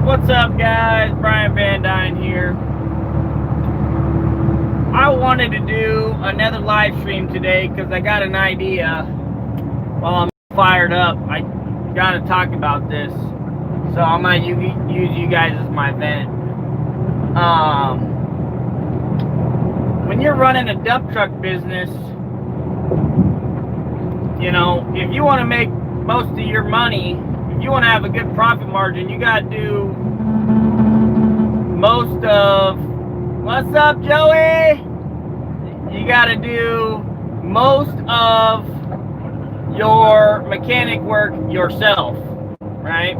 What's up, guys? Brian VANDUYN here. I wanted to do another live stream today because I got an idea. While I'm fired up, I gotta talk about this. So I might use you guys as my vent. When you're running a dump truck business, you know, if you want to make most of your money, if you want to have a good profit margin, you got to do most of, what's up, Joey? You got to do most of your mechanic work yourself, right?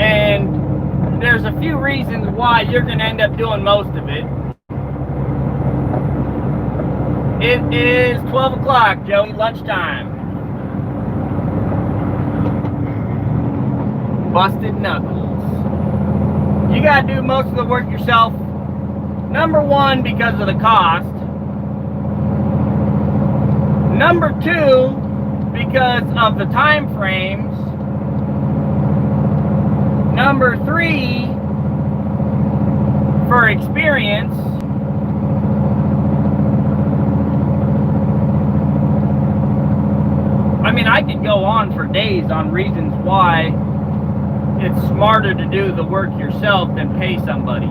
And there's a few reasons why you're going to end up doing most of it. It is 12 o'clock, Joey, lunchtime. Busted knuckles. You gotta do most of the work yourself. Number one, because of the cost. Number two, because of the time frames. Number three, for experience. I mean, I could go on for days on reasons why it's smarter to do the work yourself than pay somebody.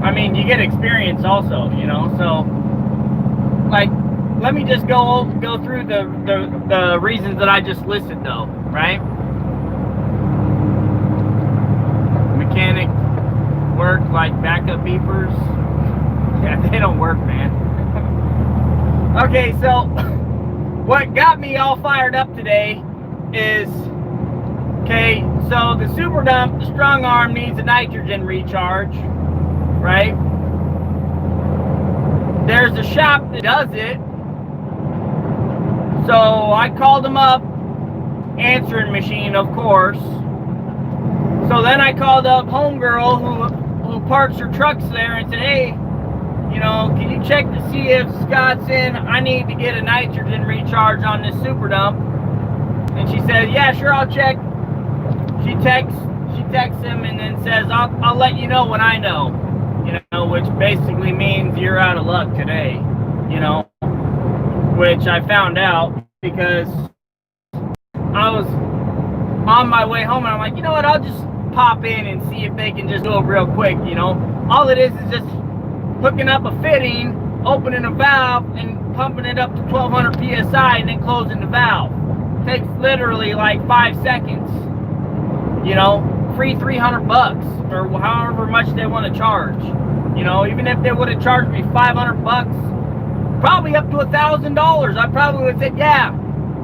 I mean, you get experience also, you know, so like, let me just go through the reasons that I just listed though, right? Mechanic work, like backup beepers. Yeah, they don't work, man. Okay, so what got me all fired up today is, okay, so the super dump, the strong arm needs a nitrogen recharge, right? There's a shop that does it. So I called them up, answering machine, of course. So then I called up homegirl who parks her trucks there and said, hey, you know, can you check to see if Scott's in? I need to get a nitrogen recharge on this super dump. And she said, yeah, sure, I'll check. She texts him and then says, I'll let you know when I know. You know, which basically means you're out of luck today, you know, which I found out because I was on my way home and I'm like, you know what, I'll just pop in and see if they can just do it real quick, you know. All it is just hooking up a fitting, opening a valve, and pumping it up to 1200 psi and then closing the valve. Takes literally like 5 seconds. You know, free $300 or however much they want to charge. You know, even if they would have charged me $500, probably up to $1,000, I probably would have said, yeah,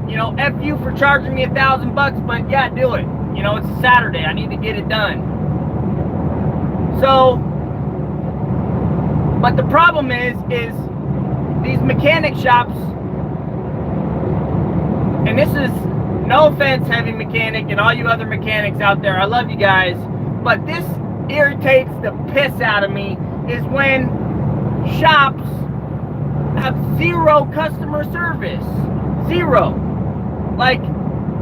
you know, F you for charging me $1,000, but yeah, do it. You know, it's a Saturday, I need to get it done. So, but the problem is these mechanic shops, and this is no offense, heavy mechanic, and all you other mechanics out there, I love you guys, but this irritates the piss out of me, is when shops have zero customer service. Zero. Like,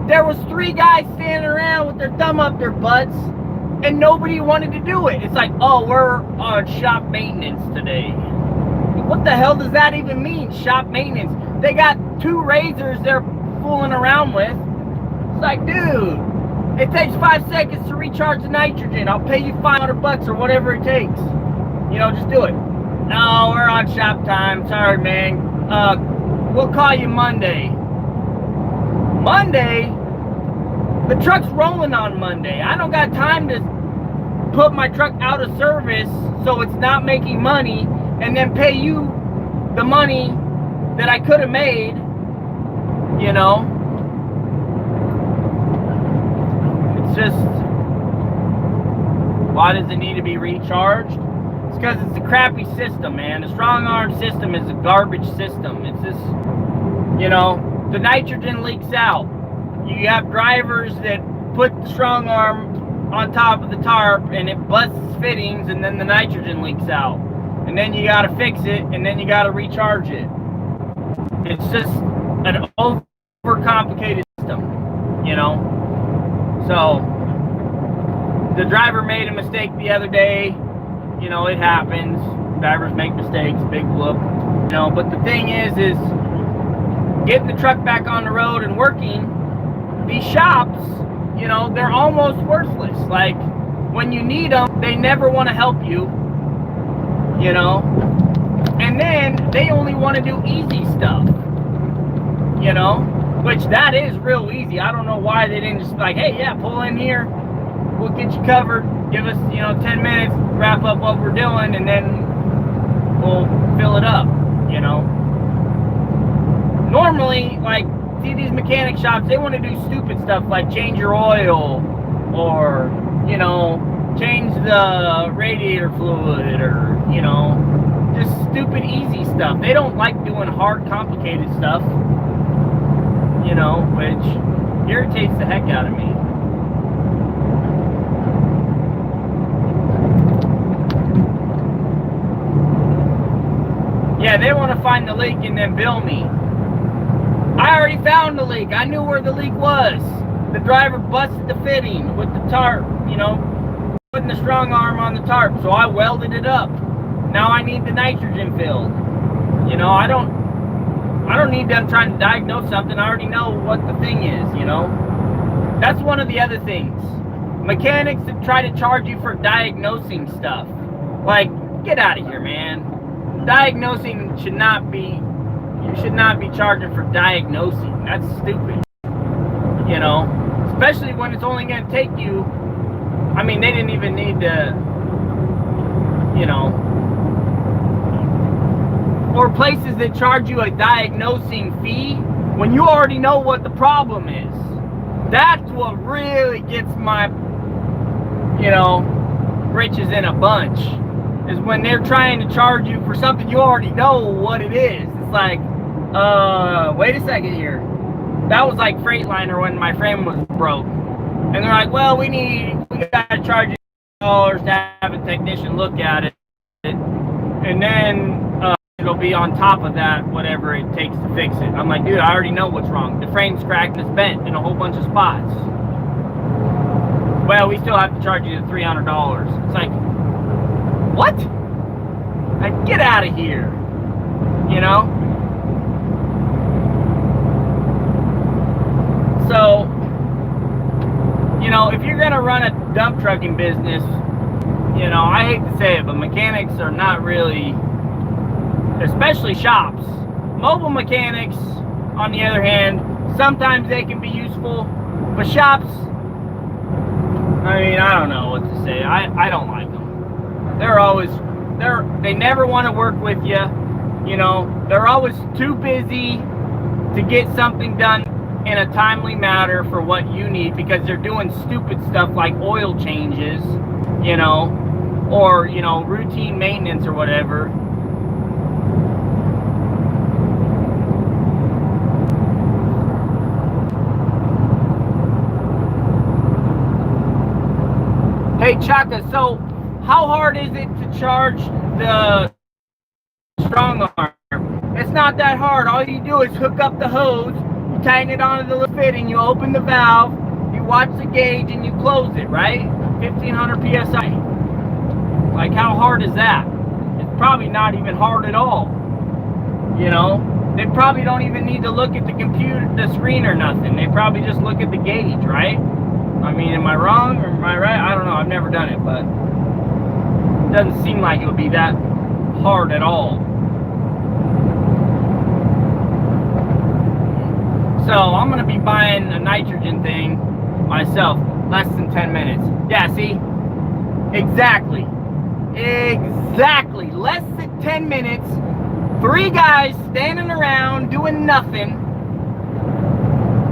there was 3 guys standing around with their thumb up their butts, and nobody wanted to do it. It's like, oh, we're on shop maintenance today. What the hell does that even mean, shop maintenance? They got 2 razors they're fooling around with. It's like, dude, it takes 5 seconds to recharge the nitrogen. I'll pay you $500 or whatever it takes. You know, just do it. No, we're on shop time. Sorry, man. We'll call you Monday. Monday? The truck's rolling on Monday. I don't got time to put my truck out of service so it's not making money and then pay you the money that I could have made, you know. It's just, why does it need to be recharged? It's because it's a crappy system, man. The strong arm system is a garbage system. It's just, you know, the nitrogen leaks out. You have drivers that put the strong arm on top of the tarp and it busts fittings and then the nitrogen leaks out. And then you gotta fix it and then you gotta recharge it. It's just an overcomplicated system. you know. So the driver made a mistake the other day. You know, it happens. Drivers make mistakes, big whoop. You know, but the thing is getting the truck back on the road and working. These shops, you know, they're almost worthless. Like, when you need them, they never want to help you, you know. And then they only want to do easy stuff, you know, which that is real easy. I don't know why they didn't just be like, hey, yeah, pull in here, we'll get you covered, give us, you know, 10 minutes, wrap up what we're doing, and then we'll fill it up, you know. Normally, like, see these mechanic shops, they want to do stupid stuff like change your oil, or, you know, change the radiator fluid, or, you know, just stupid easy stuff. They don't like doing hard, complicated stuff, you know, which irritates the heck out of me. Yeah, they want to find the leak and then bill me. I already found the leak. I knew where the leak was. The driver busted the fitting with the tarp, you know, putting the strong arm on the tarp, so I welded it up. Now I need the nitrogen filled. You know, I don't need them trying to diagnose something. I already know what the thing is, you know. That's one of the other things. Mechanics that try to charge you for diagnosing stuff. Like, get out of here, man. Diagnosing should not be, you should not be charging for diagnosing. That's stupid. You know, especially when it's only going to take you, I mean, they didn't even need to, you know, or places that charge you a diagnosing fee when you already know what the problem is. That's what really gets my, you know, britches in a bunch, is when they're trying to charge you for something you already know what it is. It's like, wait a second here. That was like Freightliner when my frame was broke. And they're like, well, we gotta charge you $2 to have a technician look at it. And then it'll be on top of that, whatever it takes to fix it. I'm like, dude, I already know what's wrong. The frame's cracked and it's bent in a whole bunch of spots. Well, we still have to charge you the $300. It's like, what? Like, get out of here. You know? So, you know, if you're gonna run a dump trucking business, you know, I hate to say it, but mechanics are not really, especially shops. Mobile mechanics, on the other hand, sometimes they can be useful, but shops, I mean, I don't know what to say. I don't like them. They never want to work with you. You know, they're always too busy to get something done in a timely manner for what you need, because they're doing stupid stuff like oil changes, you know, or, you know, routine maintenance or whatever. Hey Chaka, so how hard is it to charge the strong arm? It's not that hard. All you do is hook up the hose, you tighten it onto the fitting, you open the valve, you watch the gauge, and you close it, right? 1500 PSI. Like, how hard is that? It's probably not even hard at all. You know? They probably don't even need to look at the computer, the screen or nothing. They probably just look at the gauge, right? I mean, am I wrong or am I right? I don't know. I've never done it, but it doesn't seem like it would be that hard at all. So I'm going to be buying a nitrogen thing myself. Less than 10 minutes. Yeah, see? Exactly. Exactly. Less than 10 minutes. 3 guys standing around doing nothing.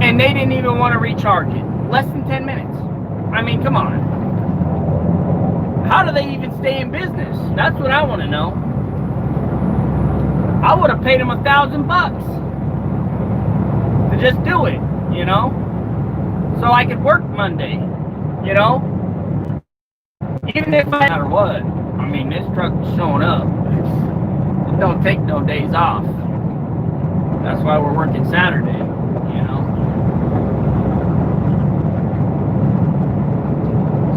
And they didn't even want to recharge it. Less than 10 minutes. I mean, come on. How do they even stay in business? That's what I want to know. I would have paid them $1,000 to just do it, you know? So I could work Monday, you know? Even if I, no matter what. I mean, this truck's showing up. It don't take no days off. That's why we're working Saturday, you know?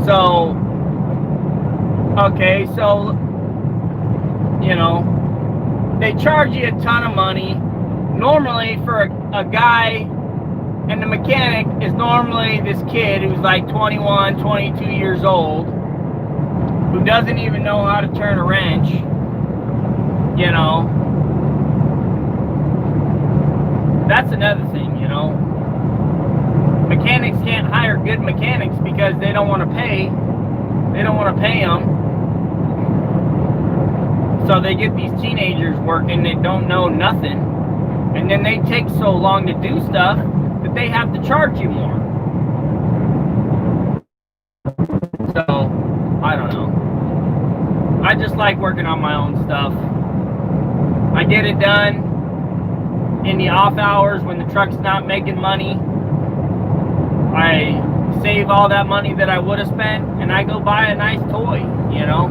So, okay, so, you know, they charge you a ton of money. Normally, for a guy, and the mechanic is normally this kid who's like 21, 22 years old, who doesn't even know how to turn a wrench, you know. That's another thing, you know. Mechanics can't hire good mechanics because they don't want to pay. They don't want to pay them. So they get these teenagers working that don't know nothing. And then they take so long to do stuff that they have to charge you more. So, I don't know. I just like working on my own stuff. I get it done in the off hours when the truck's not making money. I save all that money that I would have spent, and I go buy a nice toy, you know.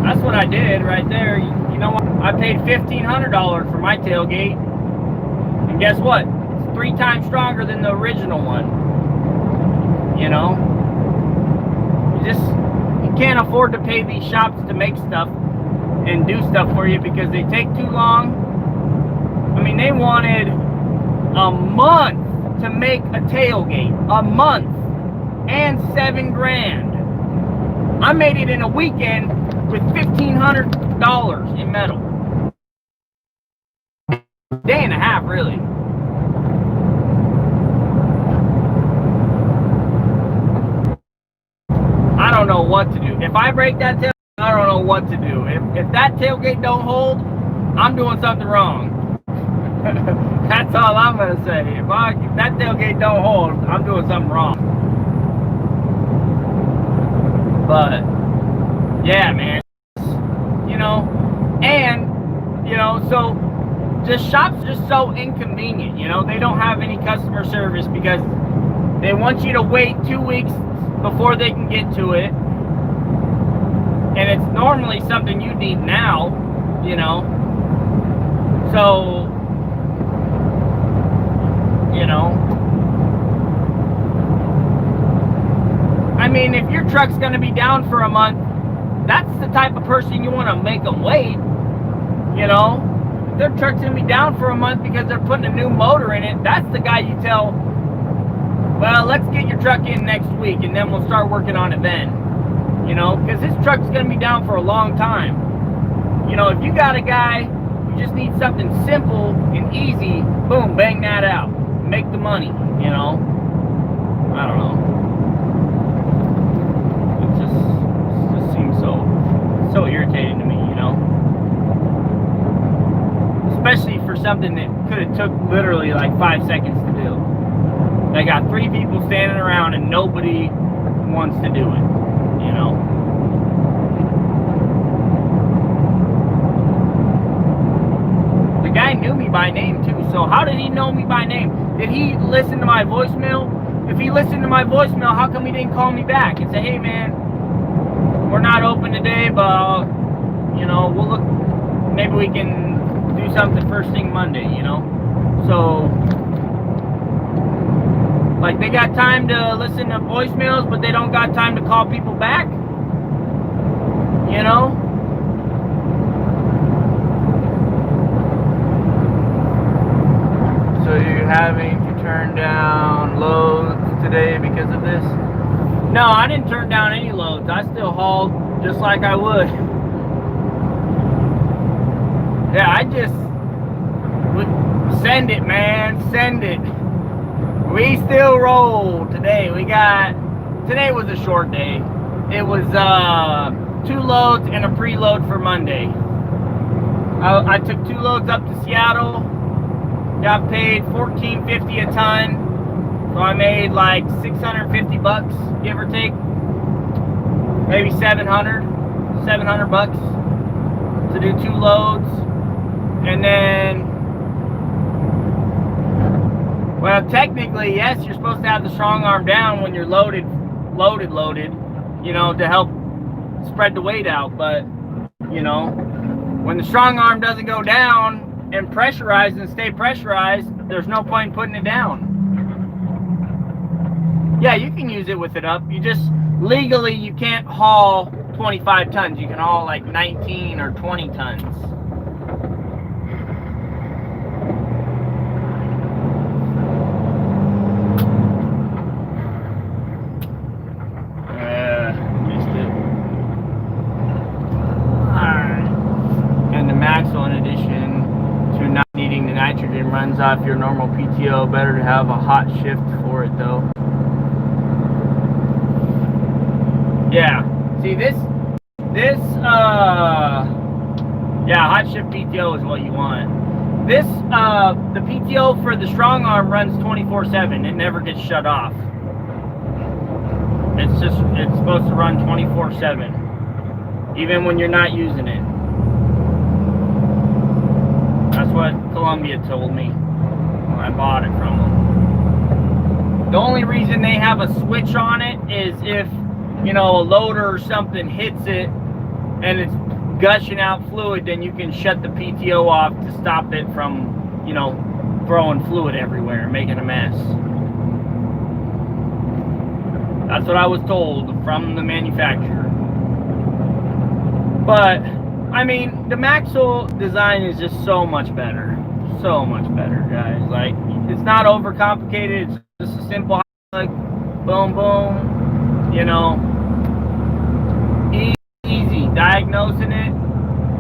That's what I did right there. You know what? I paid $1,500 for my tailgate, and guess what? It's 3 times stronger than the original one. You know, you can't afford to pay these shops to make stuff and do stuff for you because they take too long. I mean, they wanted a month to make a tailgate, a month, and $7,000. I made it in a weekend with $1,500 in metal. Day and a half, really. I don't know what to do. If I break that tailgate, I don't know what to do. If that tailgate don't hold, I'm doing something wrong. That's all I'm gonna say. If that tailgate don't hold, I'm doing something wrong. But yeah, man. You know, and you know, so the shop's just so inconvenient. You know, they don't have any customer service because they want you to wait 2 weeks before they can get to it. And it's normally something you need now, you know. So, you know, I mean, if your truck's going to be down for a month, that's the type of person you want to make them wait, you know. If their truck's going to be down for a month because they're putting a new motor in it, that's the guy you tell, well, let's get your truck in next week and then we'll start working on it then. You know, because his truck's going to be down for a long time. You know, if you got a guy who just needs something simple and easy, boom, bang that out. Make the money, you know. I don't know. It just seems so irritating to me, you know. Especially for something that could have took literally like 5 seconds to do. They got 3 people standing around and nobody wants to do it. You know, the guy knew me by name too. So how did he know me by name? Did he listen to my voicemail? If he listened to my voicemail, how come he didn't call me back and say, hey man, we're not open today, but you know, we'll look, maybe we can do something first thing Monday, you know? So like, they got time to listen to voicemails, but they don't got time to call people back? You know? So you're having to turn down loads today because of this? No, I didn't turn down any loads. I still hauled just like I would. Yeah, I just would send it, man. Send it. We still roll today. Today was a short day. It was 2 loads and a preload for Monday. I took 2 loads up to Seattle. Got paid $14.50 a ton. So I made like $650, give or take. Maybe 700 bucks to do 2 loads. And then, well, technically, yes, you're supposed to have the strong arm down when you're loaded, you know, to help spread the weight out. But, you know, when the strong arm doesn't go down and pressurize and stay pressurized, there's no point in putting it down. Yeah, you can use it with it up. You just, legally, you can't haul 25 tons. You can haul like 19 or 20 tons. Missed it. Alright. And the Maxwell, in addition to not needing the nitrogen, runs off your normal PTO. Better to have a hot shift for it though. Yeah. See this, yeah, hot shift PTO is what you want. This, the PTO for the strong arm runs 24/7. It never gets shut off. It's supposed to run 24/7, even when you're not using it. That's what Columbia told me when I bought it from them. The only reason they have a switch on it is if, you know, a loader or something hits it and it's gushing out fluid, then you can shut the PTO off to stop it from, you know, throwing fluid everywhere and making a mess. That's what I was told from the manufacturer. But, I mean, the Maxwell design is just so much better. So much better, guys. Like, it's not overcomplicated. It's just a simple, like, boom, boom, you know. Easy. Diagnosing it.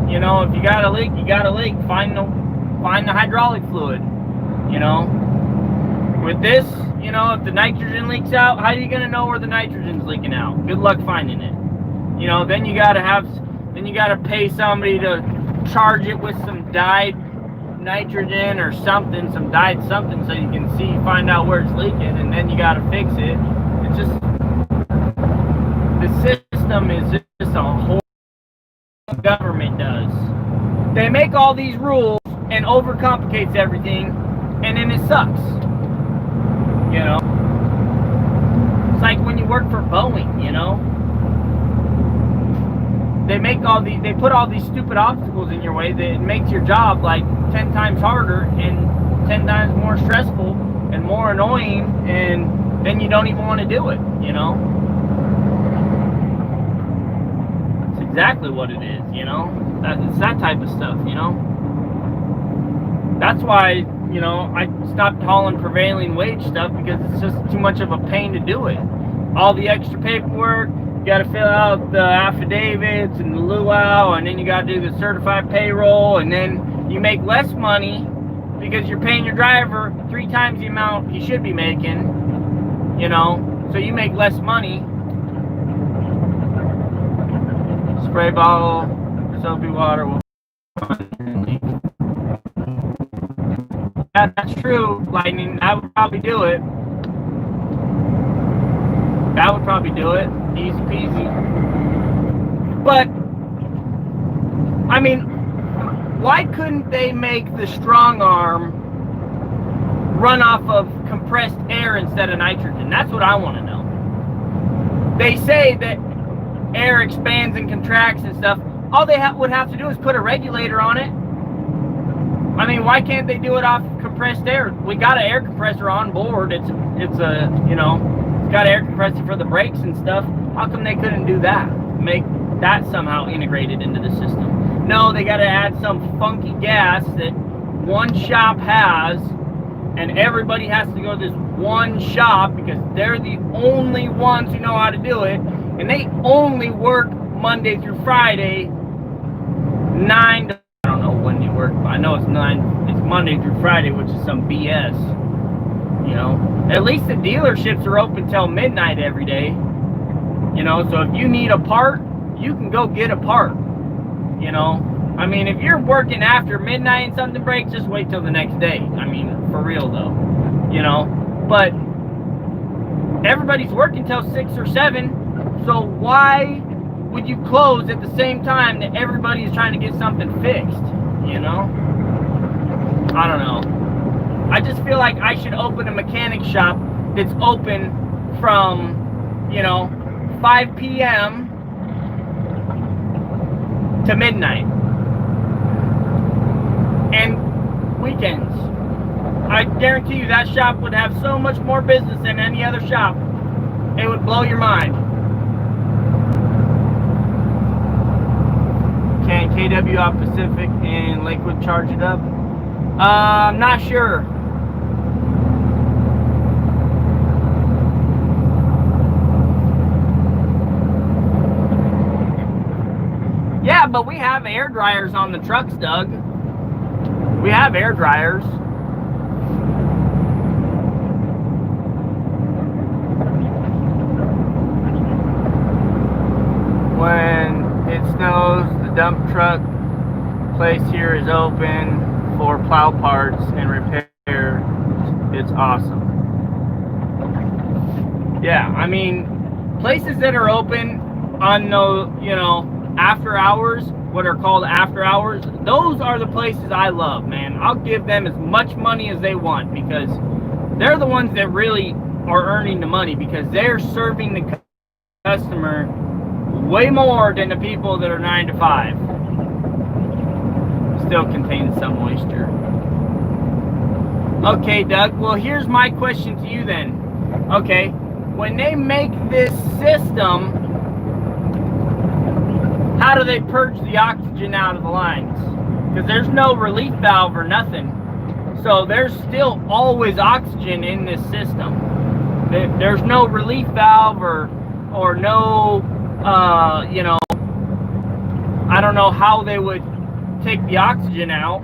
You know, if you got a leak, you got a leak. Find the hydraulic fluid, you know. With this, you know, if the nitrogen leaks out, how are you gonna know where the nitrogen's leaking out? Good luck finding it. You know, then you gotta pay somebody to charge it with some dyed nitrogen or something, some dyed something, so you can find out where it's leaking, and then you gotta fix it. It's just, the system is just a whole government does. They make all these rules and overcomplicates everything, and then it sucks. You know, it's like when you work for Boeing, you know, they put all these stupid obstacles in your way that it makes your job like 10 times harder and 10 times more stressful and more annoying, and then you don't even want to do it, you know. It's exactly what it is, you know. It's that type of stuff, you know. That's why, you know, I stopped hauling prevailing wage stuff, because it's just too much of a pain to do it. All the extra paperwork, you got to fill out the affidavits and the luau, and then you got to do the certified payroll, and then you make less money because you're paying your driver 3 times the amount he should be making, you know, so you make less money. Spray bottle, soapy water will. Yeah, that's true, Lightning. That would probably do it. That would probably do it. Easy peasy. But, I mean, why couldn't they make the strong arm run off of compressed air instead of nitrogen? That's what I want to know. They say that air expands and contracts and stuff. All they would have to do is put a regulator on it. I mean, why can't they do it off compressed air? We got an air compressor on board. It's a, you know, it's got air compressor for the brakes and stuff. How come they couldn't do that? Make that somehow integrated into the system? No, they got to add some funky gas that one shop has, and everybody has to go to this one shop because they're the only ones who know how to do it, and they only work Monday through Friday, 9 to, I don't know when they work, but I know it's Monday through Friday, which is some BS. You know, at least the dealerships are open till midnight every day. You know, so if you need a part, you can go get a part. You know, I mean, if you're working after midnight and something breaks, just wait till the next day. I mean, for real though. You know, but everybody's working till 6 or 7, so why would you close at the same time that everybody is trying to get something fixed? You know, I don't know. I just feel like I should open a mechanic shop that's open from, you know, 5 p.m. to midnight and weekends. I guarantee you that shop would have so much more business than any other shop It would blow your mind. Can KW out Pacific and Lakewood charge it up? I'm not sure. Yeah, but we have air dryers on the trucks, Doug. We have air dryers. When it snows, the dump truck place here is open for plow parts and repair. It's awesome. Yeah, I mean, places that are open on after hours, what are called after hours, those are the places I love, man. I'll give them as much money as they want because they're the ones that really are earning the money because they're serving the customer way more than the people that are 9 to 5. Still contains some moisture. Okay, Doug, well, here's my question to you then. Okay, when they make this system, how do they purge the oxygen out of the lines? Because there's no relief valve or nothing. So there's still always oxygen in this system. There's no relief valve or no, I don't know how they would take the oxygen out.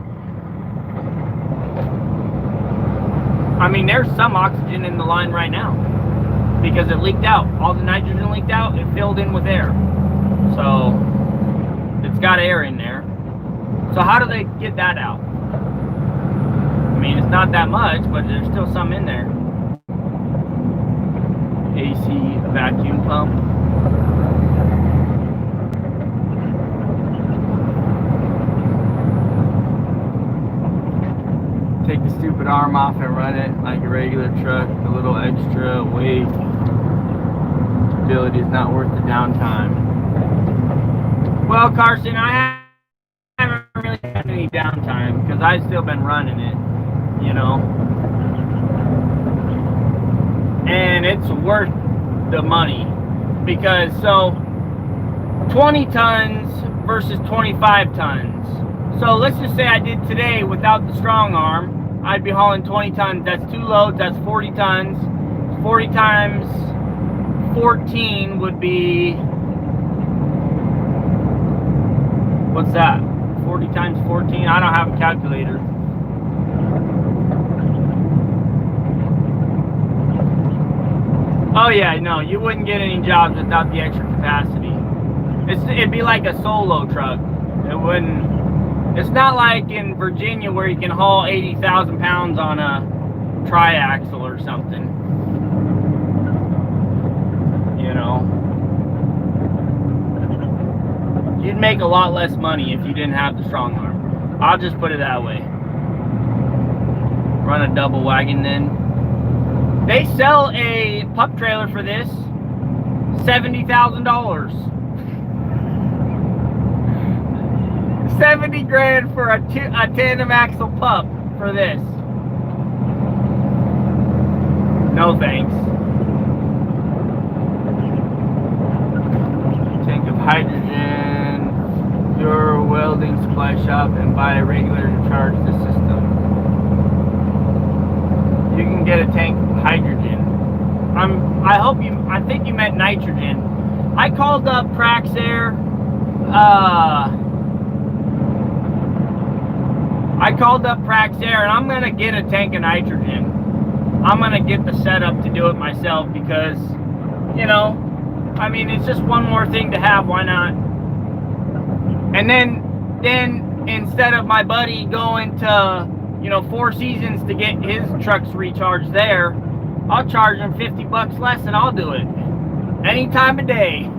I mean, there's some oxygen in the line right now because it leaked out. All the nitrogen leaked out, it filled in with air. So it's got air in there. So how do they get that out? I mean, it's not that much, but there's still some in there. AC vacuum pump. Take the stupid arm off and run it like a regular truck. A little extra weight. Stability is not worth the downtime. Well, Carson, I haven't really had any downtime because I've still been running it, and it's worth the money because 20 tons versus 25 tons. So let's just say I did today without the strong arm, I'd be hauling 20 tons. That's 2 loads, that's 40 tons. 40 times 14 would be, what's that? 40 times 14? I don't have a calculator. Oh yeah, no, you wouldn't get any jobs without the extra capacity. It'd be like a solo truck. It wouldn't. It's not like in Virginia where you can haul 80,000 pounds on a triaxle or something. You'd make a lot less money if you didn't have the strong arm. I'll just put it that way. Run a double wagon then. They sell a pup trailer for this, $70,000. 70 grand for a tandem axle pup for this. No thanks. Tank of hydrogen, your welding supply shop, and buy a regular to charge the system. You can get a tank of hydrogen. I think you meant nitrogen. I called up Praxair. I called up Praxair and I'm gonna get a tank of nitrogen. I'm gonna get the setup to do it myself because, I mean, it's just one more thing to have, why not? And then instead of my buddy going to, Four Seasons to get his trucks recharged there, I'll charge him $50 less and I'll do it. Any time of day.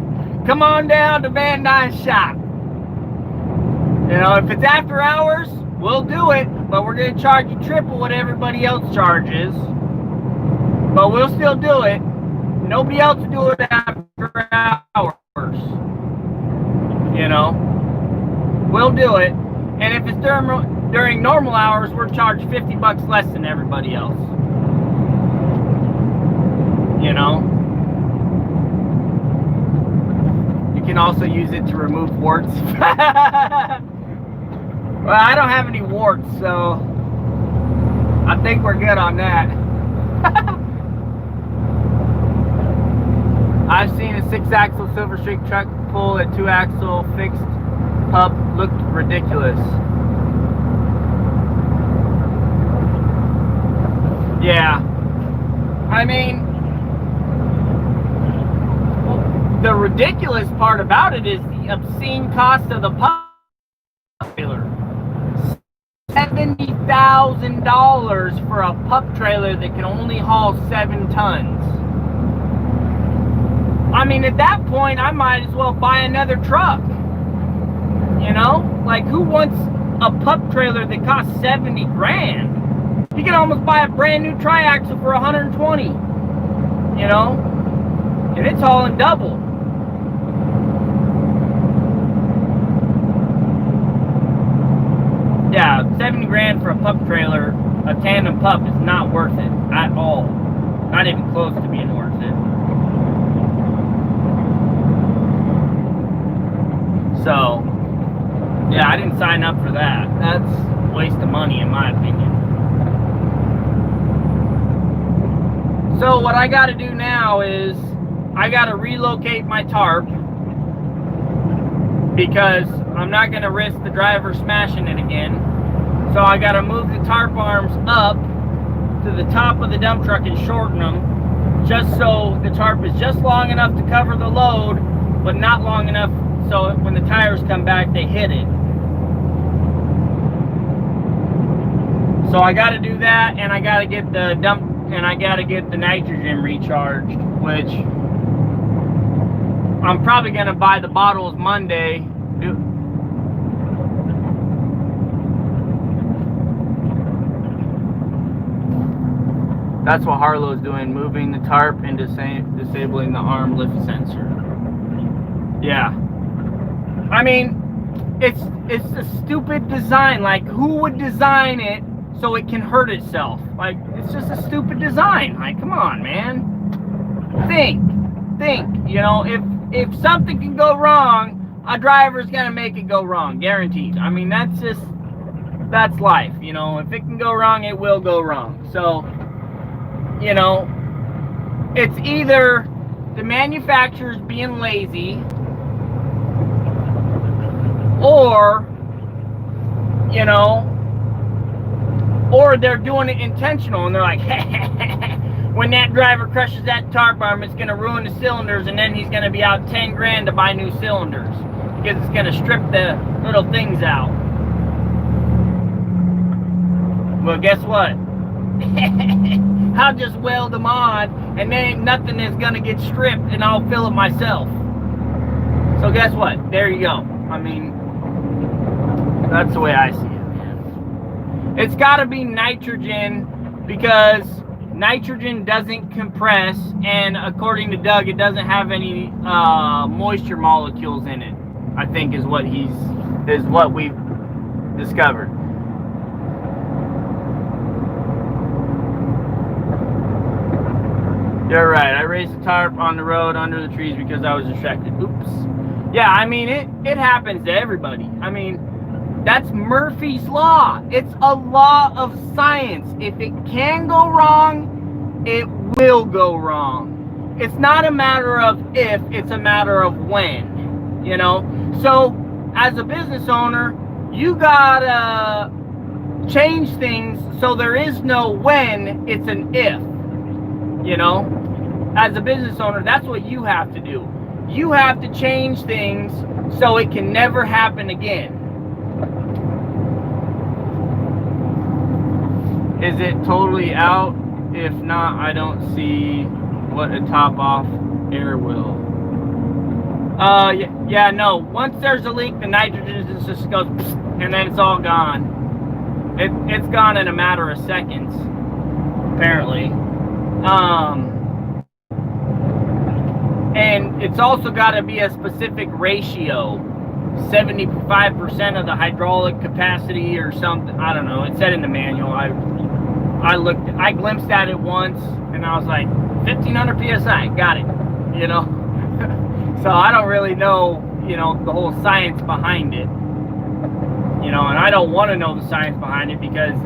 Come on down to VANDUYN shop. If it's after hours, we'll do it, but we're going to charge you triple what everybody else charges. But we'll still do it. Nobody else will do it after hours. We'll do it. And if it's during normal hours, we're charged $50 less than everybody else. can also use it to remove warts. Well, I don't have any warts, so I think we're good on that. I've seen a 6-axle Silver Streak truck pull a 2-axle fixed hub. Looked ridiculous. Yeah. I mean, the ridiculous part about it is the obscene cost of the pup trailer. $70,000 for a pup trailer that can only haul 7 tons. I mean, at that point, I might as well buy another truck. You know? Like, who wants a pup trailer that costs 70 grand? You can almost buy a brand new triaxle for 120. You know? And it's hauling double. Yeah, 70 grand for a pup trailer, a tandem pup, is not worth it at all. Not even close to being worth it. So, yeah, I didn't sign up for that. That's a waste of money in my opinion. So what I got to do now is I got to relocate my tarp, because I'm not going to risk the driver smashing it again. So I got to move the tarp arms up to the top of the dump truck and shorten them, just so the tarp is just long enough to cover the load, but not long enough so when the tires come back they hit it. So I got to do that, and I got to get the nitrogen recharged, which I'm probably going to buy the bottles Monday. That's what Harlow's doing, moving the tarp and disabling the arm lift sensor. Yeah. I mean, it's a stupid design. Like, who would design it so it can hurt itself? Like, it's just a stupid design. Like, come on, man. Think. You know, if something can go wrong, a driver's gonna make it go wrong, guaranteed. I mean, that's life. You know, if it can go wrong, it will go wrong. So, you know, it's either the manufacturer's being lazy, or, you know, or they're doing it intentional, and they're like, when that driver crushes that tarp arm, it's going to ruin the cylinders, and then he's going to be out 10 grand to buy new cylinders, because it's going to strip the little things out. Well, guess what? I'll just weld them on, and there ain't nothing that's going to get stripped, and I'll fill it myself. So guess what? There you go. I mean, that's the way I see it, man. It's got to be nitrogen, because nitrogen doesn't compress, and according to Doug, it doesn't have any moisture molecules in it, I think is what we've discovered. You're right. I raised the tarp on the road under the trees because I was distracted. Oops. Yeah, I mean, it happens to everybody. I mean, that's Murphy's Law. It's a law of science. If it can go wrong, it will go wrong. It's not a matter of if, it's a matter of when, you know? So, as a business owner, you gotta change things so there is no when, it's an if, you know? As a business owner, that's what you have to do. You have to change things so it can never happen again. Is it totally out? If not, I don't see what a top off air will. Yeah, no. Once there's a leak, the nitrogen just goes, and then it's all gone. It's gone in a matter of seconds, apparently. And it's also got to be a specific ratio, 75% of the hydraulic capacity or something. I don't know. It said in the manual. I glimpsed at it once, and I was like, 1500 psi, got it. You know, So I don't really know, you know, the whole science behind it. You know, and I don't want to know the science behind it because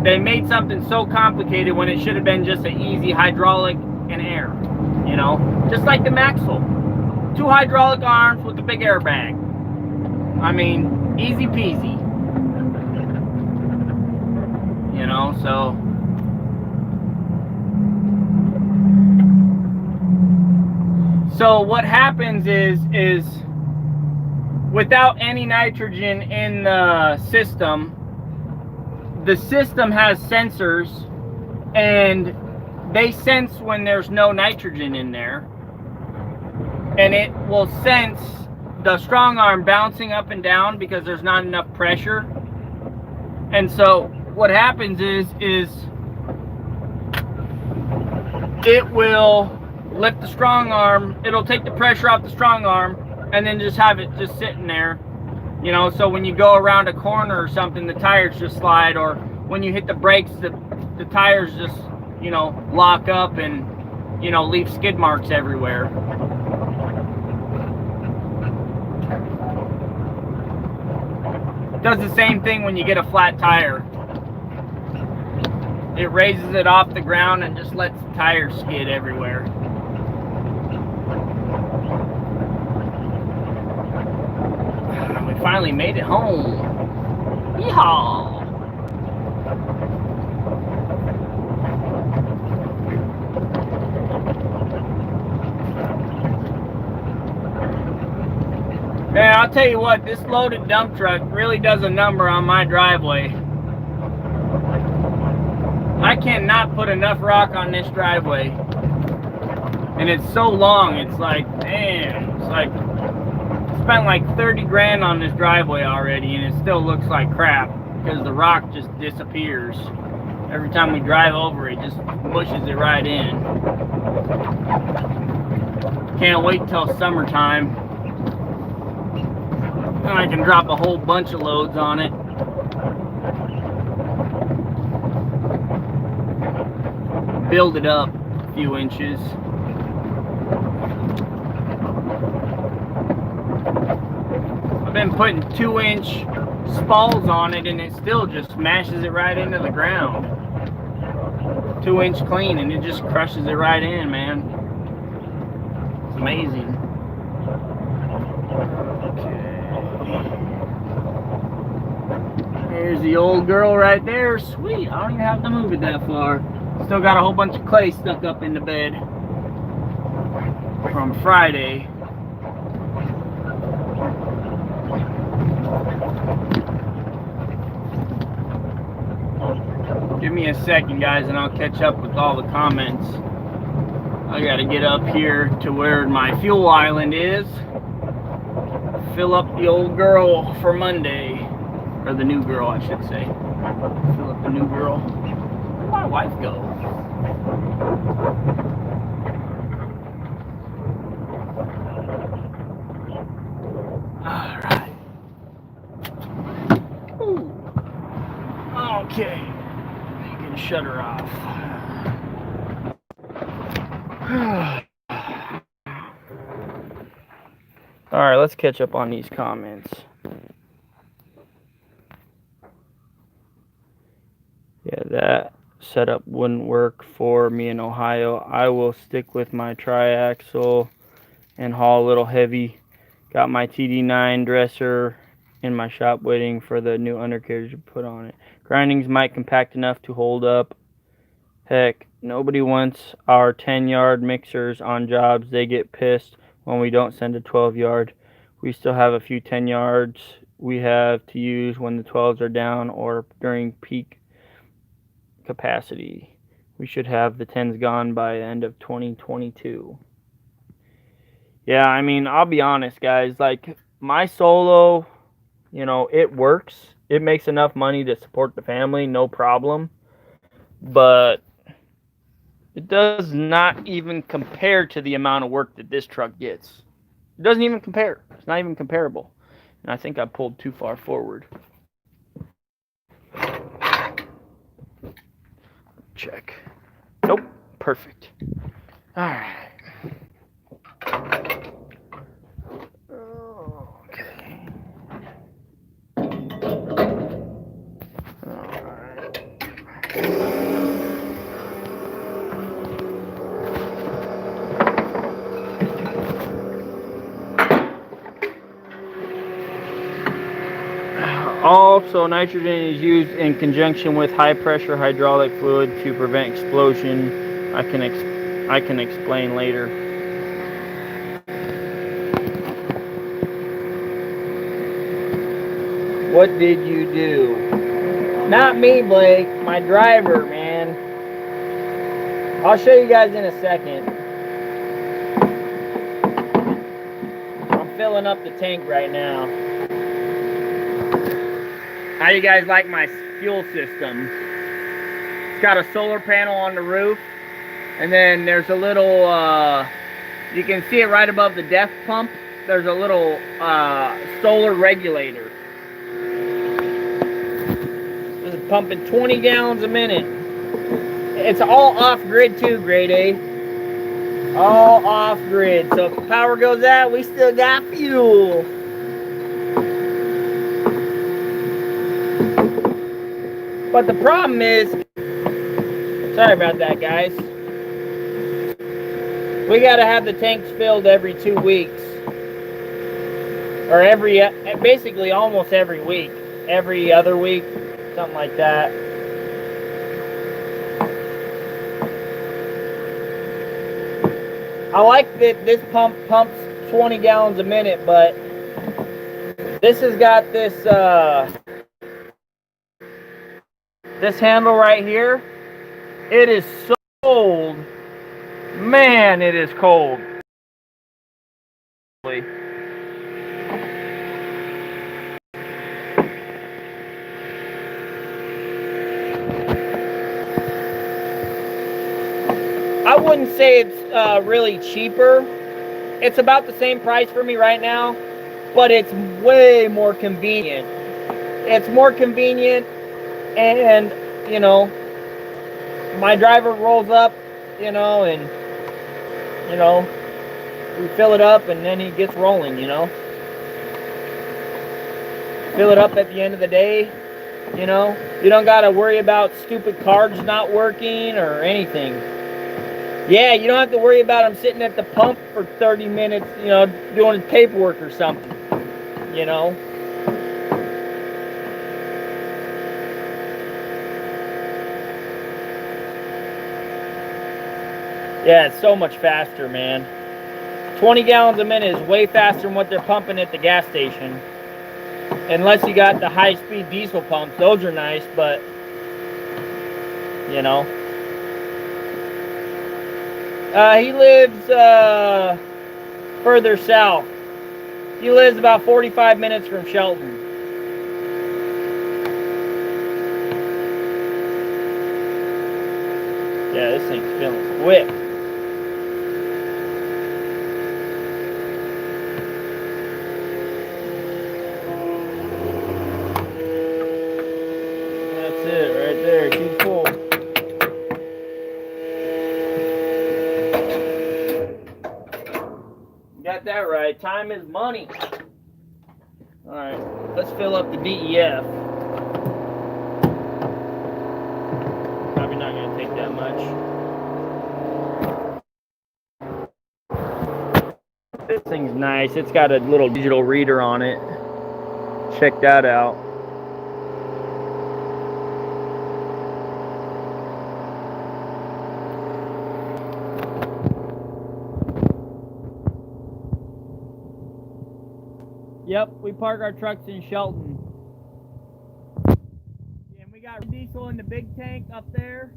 they made something so complicated when it should have been just an easy hydraulic and air. You know, just like the Maxwell. 2 hydraulic arms with a big airbag. I mean, easy peasy. You know, so what happens is without any nitrogen in the system has sensors, and they sense when there's no nitrogen in there, and it will sense the strong arm bouncing up and down because there's not enough pressure. And so what happens is it will lift the strong arm, it'll take the pressure off the strong arm, and then just have it just sitting there. You know, so when you go around a corner or something, the tires just slide, or when you hit the brakes, the tires just, you know, lock up and, you know, leave skid marks everywhere. It does the same thing when you get a flat tire. It raises it off the ground and just lets the tires skid everywhere. We finally made it home. Yeehaw! Man, I'll tell you what, this loaded dump truck really does a number on my driveway. I cannot put enough rock on this driveway. And it's so long, it's like, man, it's like, spent like 30 grand on this driveway already, and it still looks like crap because the rock just disappears. Every time we drive over it, just pushes it right in. Can't wait till summertime. And I can drop a whole bunch of loads on it. Build it up a few inches. I've been putting 2-inch spalls on it, and it still just smashes it right into the ground. 2-inch clean, and it just crushes it right in, man. It's amazing. There's the old girl right there. Sweet, I don't even have to move it that far. Still got a whole bunch of clay stuck up in the bed from Friday. Give me a second, guys, and I'll catch up with all the comments. I gotta get up here to where my fuel island is. Fill up the old girl for Monday. Or the new girl, I should say. Fill up the new girl. Where'd my wife go? Alright. Okay. You can shut her off. Alright, let's catch up on these comments. Yeah, that setup wouldn't work for me in Ohio. I will stick with my triaxle and haul a little heavy. Got my TD9 dresser in my shop waiting for the new undercarriage to put on it. Grindings might compact enough to hold up. Heck, nobody wants our 10-yard mixers on jobs. They get pissed when we don't send a 12-yard. We still have a few 10 yards we have to use when the 12s are down or during peak capacity. We should have the 10s gone by the end of 2022. Yeah, I mean, I'll be honest, guys. Like, my solo, you know, it works. It makes enough money to support the family, no problem. But it does not even compare to the amount of work that this truck gets. It doesn't even compare. It's not even comparable. And I think I pulled too far forward. Check. Nope. Perfect. All right. Also, nitrogen is used in conjunction with high-pressure hydraulic fluid to prevent explosion. I can explain later. What did you do? Not me, Blake. My driver, man. I'll show you guys in a second. I'm filling up the tank right now. How you guys like my fuel system? It's got a solar panel on the roof, and then there's a little, you can see it right above the def pump. There's a little solar regulator. This is pumping 20 gallons a minute. It's all off-grid too, grade A. All off-grid. So if the power goes out, we still got fuel. But the problem is, sorry about that, guys. We gotta have the tanks filled every 2 weeks. Or basically almost every week. Every other week, something like that. I like that this pump pumps 20 gallons a minute, but this has got this, this handle right here. It is so cold. Man, it is cold. I wouldn't say it's really cheaper. It's about the same price for me right now, but it's way more convenient. It's more convenient, and you know, my driver rolls up, and we fill it up, and then he gets rolling, Fill it up at the end of the day, you don't got to worry about stupid cards not working or anything. Yeah, you don't have to worry about them sitting at the pump for 30 minutes, doing paperwork or something, Yeah, it's so much faster, man. 20 gallons a minute is way faster than what they're pumping at the gas station. Unless you got the high-speed diesel pumps. Those are nice, but, he lives further south. He lives about 45 minutes from Shelton. Yeah, this thing's filling quick. That's it right there. Keep full. Got that right. Time is money. Alright, let's fill up the DEF. Probably not going to take that much. This thing's nice. It's got a little digital reader on it. Check that out. Yep, we park our trucks in Shelton. And we got diesel in the big tank up there.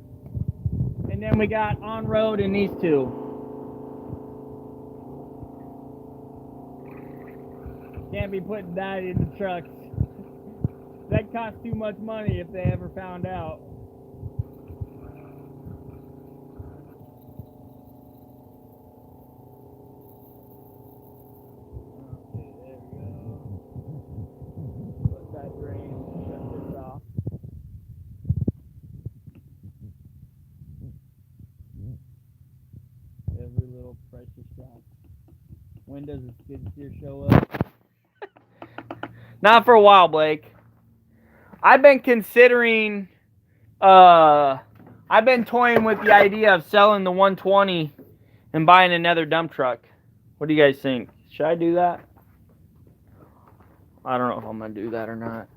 And then we got on-road in these two. Can't be putting that in the trucks. That costs too much money if they ever found out. Every little precious drop. When does the skid steer show up? Not for a while, Blake. I've been considering I've been toying with the idea of selling the 120 and buying another dump truck. What do you guys think? Should I do that? I don't know if I'm gonna do that or not.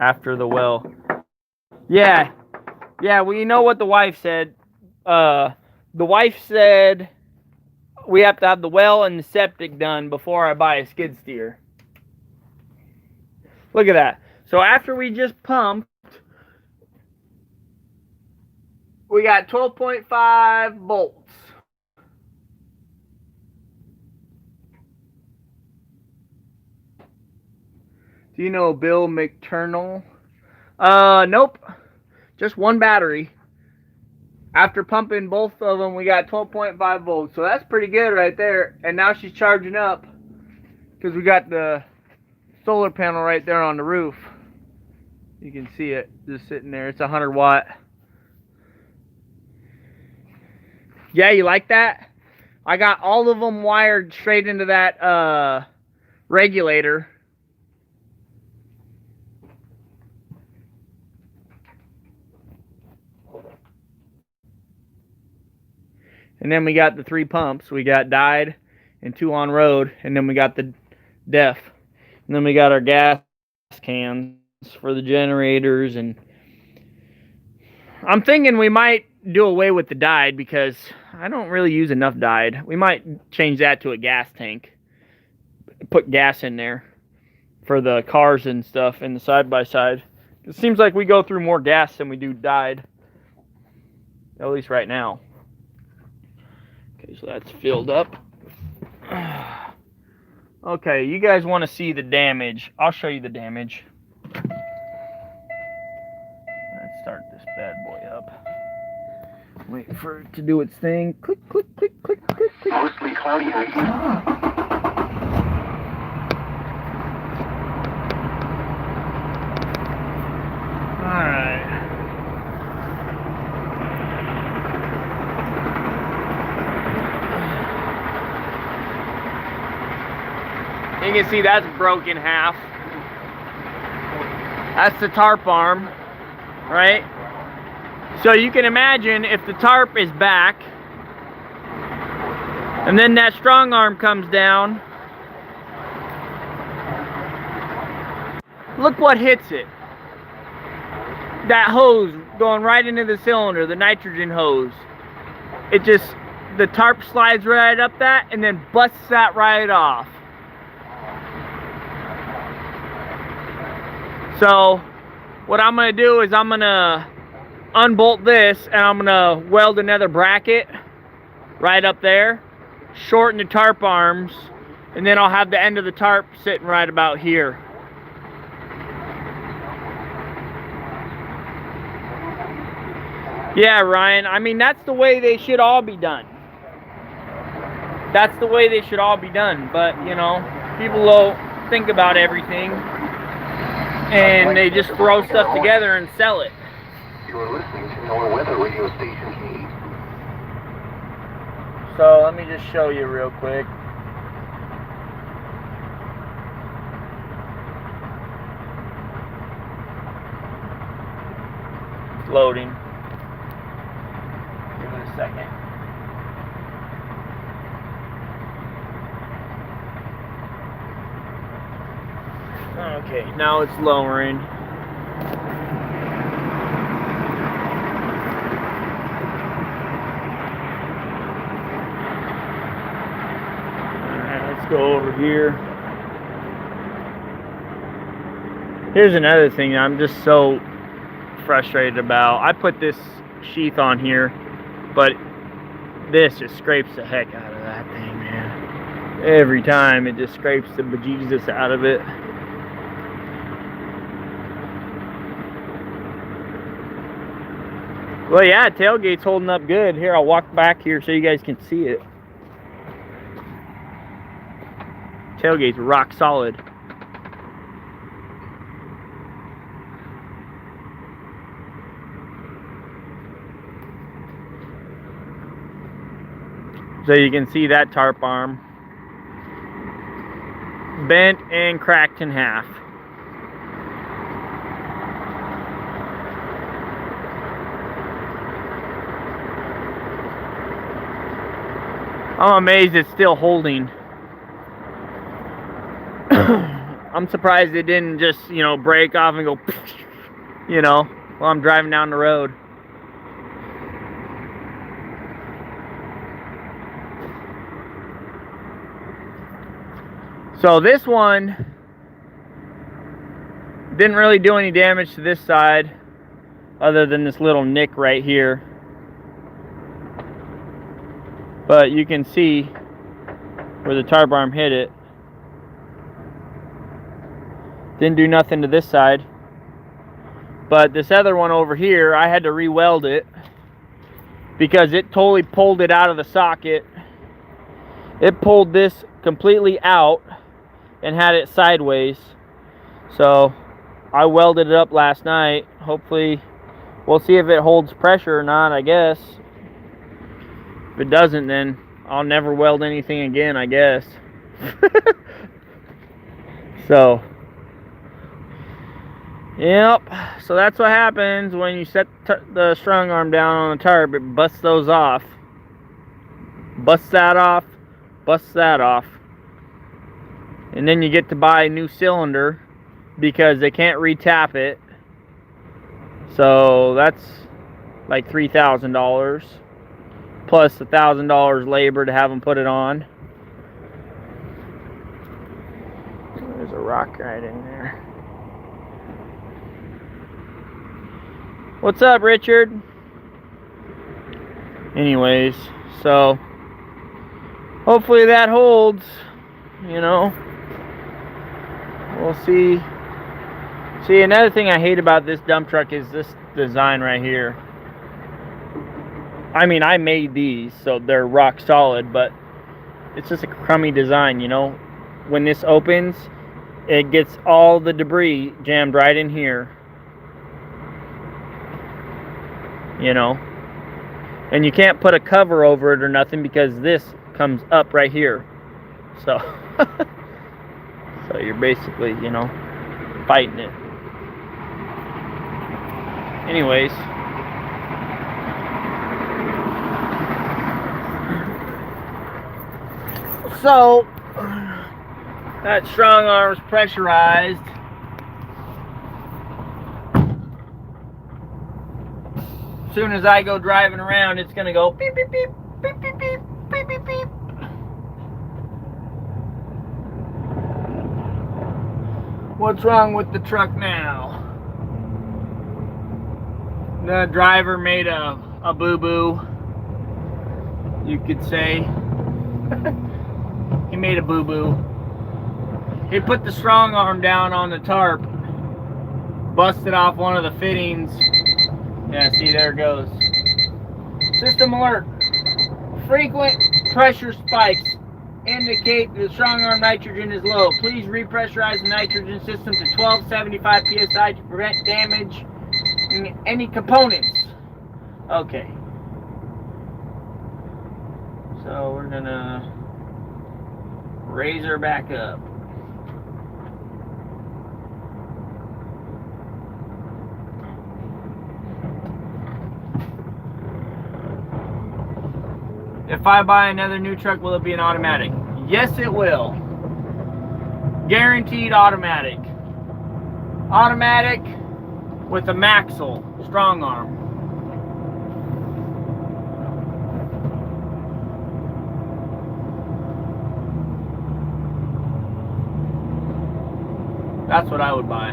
After the well. Yeah. Yeah, well, you know what the wife said? The wife said we have to have the well and the septic done before I buy a skid steer. Look at that. So after we just pumped, we got 12.5 bolts. Do you know Bill McTurnell? Nope. Just one battery. After pumping both of them, we got 12.5 volts. So that's pretty good right there. And now she's charging up because we got the solar panel right there on the roof. You can see it just sitting there. It's 100 watt. Yeah, you like that? I got all of them wired straight into that regulator. And then we got the 3 pumps. We got dyed and 2 on road. And then we got the def. And then we got our gas cans for the generators. And I'm thinking we might do away with the dyed because I don't really use enough dyed. We might change that to a gas tank. Put gas in there for the cars and stuff in the side-by-side. It seems like we go through more gas than we do dyed. At least right now. Okay, so that's filled up. Okay, you guys want to see the damage. I'll show you the damage. Let's start this bad boy up. Wait for it to do its thing. Click, click, click, click, click, click. Mostly cloudy. Alright. You can see that's broken in half. That's the tarp arm, right? So you can imagine if the tarp is back, and then that strong arm comes down, look what hits it. That hose going right into the cylinder, the nitrogen hose. It just, the tarp slides right up that and then busts that right off. So what I'm gonna do is I'm gonna unbolt this and I'm gonna weld another bracket right up there, shorten the tarp arms, and then I'll have the end of the tarp sitting right about here. Yeah, Ryan, I mean, that's the way they should all be done. That's the way they should all be done, but, you know, people don't think about everything, and they just throw stuff together and sell it. You are listening to NOAA Weather Radio Station. So, let me just show you real quick. It's loading. Give it a second. Okay, now it's lowering. Alright, let's go over here. Here's another thing I'm just so frustrated about. I put this sheath on here, but this just scrapes the heck out of that thing, man. Every time it just scrapes the bejesus out of it. Well, yeah, tailgate's holding up good. Here, I'll walk back here so you guys can see it. Tailgate's rock solid. So you can see that tarp arm bent and cracked in half. I'm amazed it's still holding. I'm surprised it didn't just, break off and go, while I'm driving down the road. So this one didn't really do any damage to this side other than this little nick right here. But you can see where the tarp arm hit it. Didn't do nothing to this side. But this other one over here, I had to re-weld it because it totally pulled it out of the socket. It pulled this completely out and had it sideways. So I welded it up last night. Hopefully, we'll see if it holds pressure or not, I guess. If it doesn't, then I'll never weld anything again, I guess. So, yep. So that's what happens when you set the strong arm down on the tarp. It busts those off. Busts that off. Busts that off. And then you get to buy a new cylinder because they can't re-tap it. So that's like $3,000 plus $1,000 labor to have them put it on. There's a rock right in there. What's up, Richard? Anyways, so hopefully that holds, We'll see. See, another thing I hate about this dump truck is this design right here. I mean, I made these, so they're rock solid, but it's just a crummy design, When this opens, it gets all the debris jammed right in here. And you can't put a cover over it or nothing because this comes up right here. So, so you're basically, fighting it. Anyways. So, that strong arm's pressurized. As soon as I go driving around, it's gonna go beep, beep, beep, beep, beep, beep, beep, beep, beep. What's wrong with the truck now? The driver made a boo-boo, you could say. He made a boo-boo. He put the strong arm down on the tarp, busted off one of the fittings. Yeah, see, there it goes. System alert. Frequent pressure spikes indicate the strong arm nitrogen is low. Please repressurize the nitrogen system to 1275 psi to prevent damage in any components. Okay. So we're gonna raise her back up. If I buy another new truck, will it be an automatic? Yes, it will. Guaranteed automatic. Automatic with a Maxell strong arm. That's what I would buy.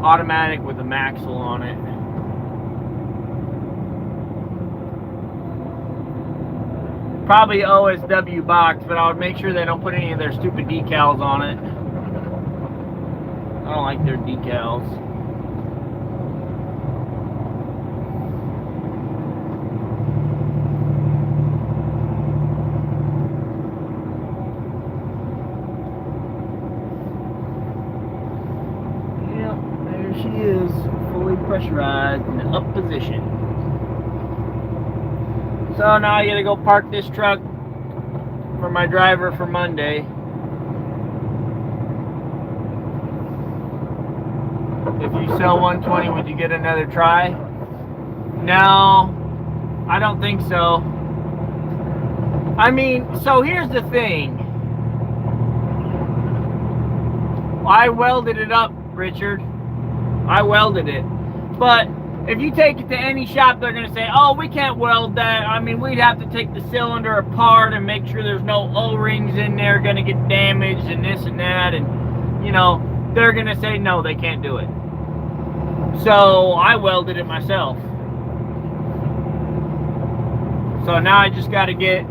Automatic with a Maxell on it. Probably OSW box, but I would make sure they don't put any of their stupid decals on it. I don't like their decals. Yep, there she is, fully pressurized in the up position. So now I gotta go park this truck for my driver for Monday. If you sell 120, would you get another try? No, I don't think so. I mean, so here's the thing. I welded it up, Richard. I welded it. But if you take it to any shop, they're going to say, oh, we can't weld that. I mean, we'd have to take the cylinder apart and make sure there's no O-rings in there going to get damaged and this and that. And, you know, they're going to say, no, they can't do it. So I welded it myself. So now I just got to get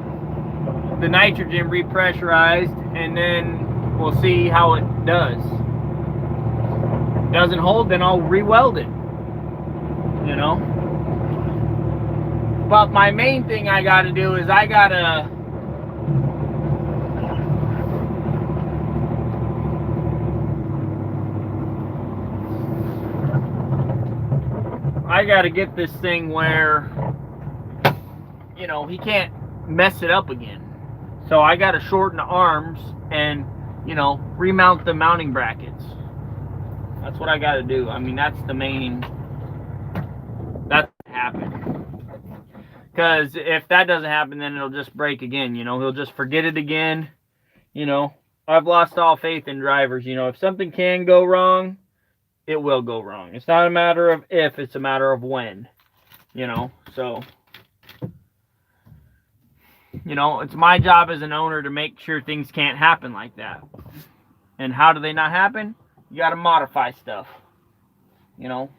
the nitrogen repressurized, and then we'll see how it does. Doesn't hold, then I'll re-weld it. You know? But my main thing I gotta do is I gotta get this thing where, you know, he can't mess it up again. So I gotta shorten the arms and, you know, remount the mounting brackets. That's what I gotta do. I mean, that's the main, that's what happened. Because if that doesn't happen, then it'll just break again, you know. He'll just forget it again. You know, I've lost all faith in drivers. You know, if something can go wrong, it will go wrong. It's not a matter of if, it's a matter of when. You know, so, you know, it's my job as an owner to make sure things can't happen like that. And how do they not happen? You got to modify stuff. You know.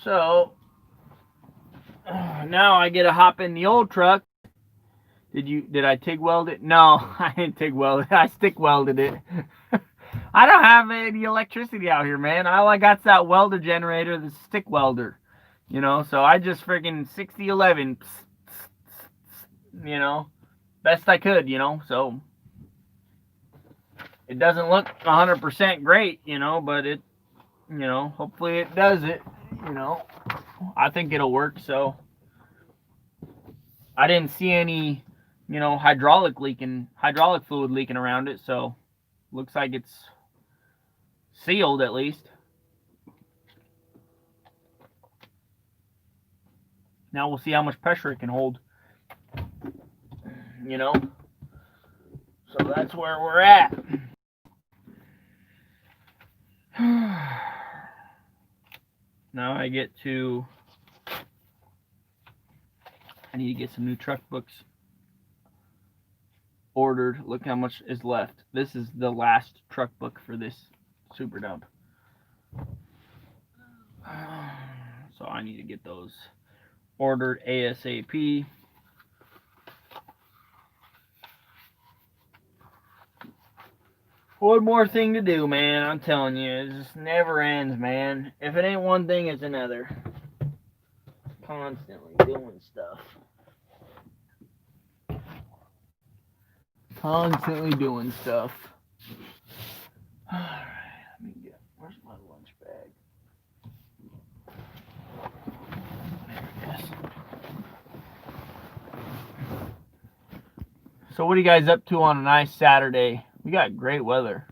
So, now I get to hop in the old truck. Did I TIG weld it? No, I didn't TIG weld it. I stick welded it. I don't have any electricity out here, man. All I got's that welder generator, the stick welder. You know, so I just freaking 6011, you know, best I could, you know, so it doesn't look 100% great, you know, but it, you know, hopefully it does it, you know. I think it'll work. So I didn't see any, you know, hydraulic fluid leaking around it, so looks like it's sealed at least. Now we'll see how much pressure it can hold, you know. So that's where we're at. Now I need to get some new truck books ordered. Look how much is left. This is the last truck book for this super dump. So I need to get those ordered ASAP. One more thing to do, man. I'm telling you, it just never ends, man. If it ain't one thing, it's another. Constantly doing stuff. Constantly doing stuff. Alright, let me get, where's my lunch bag? There it is. So what are you guys up to on a nice Saturday? We got great weather.